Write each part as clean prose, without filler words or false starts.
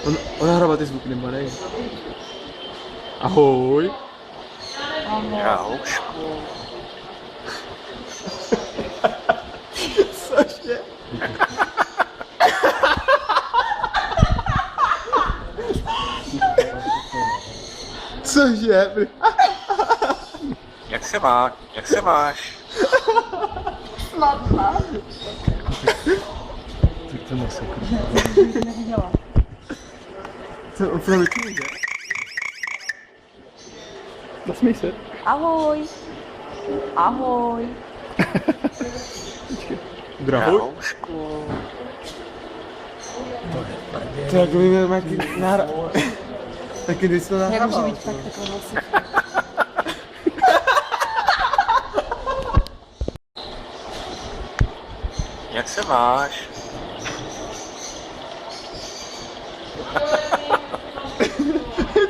On nahrává ty zvuky, nebo ne? Ahoj. Čaušku. Cože? Cože? Jak se máš? Jak se máš? Snadná. Tak to masakr. Neviděla. Co, opravdu to nejde? Nasměj se. Ahoj. Ahoj. Drahoj. Čaušku. To jak víme, jaký nára... Taky když to Jak může nahrával. být tak takovou moc. Jak se máš?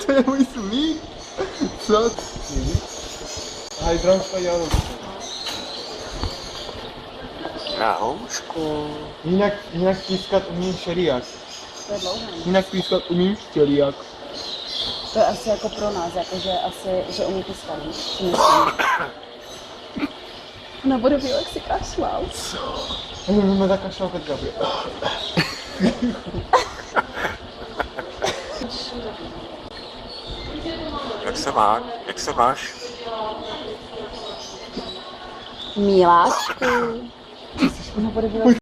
To je můj smích. Co? Hydrauška dělalo. Čaušku. Jinak pískat umím šeriak. To je dlouhé. Jinak pískat umím šeriak. To je asi jako pro nás, jakože asi, že umí pískat, víš? Si myslím. Na vodový, jak si kašlal. Můžeme zakašlat teď, Gabriel. Jak se máš? Jak se máš? Miláčku. Na vodový,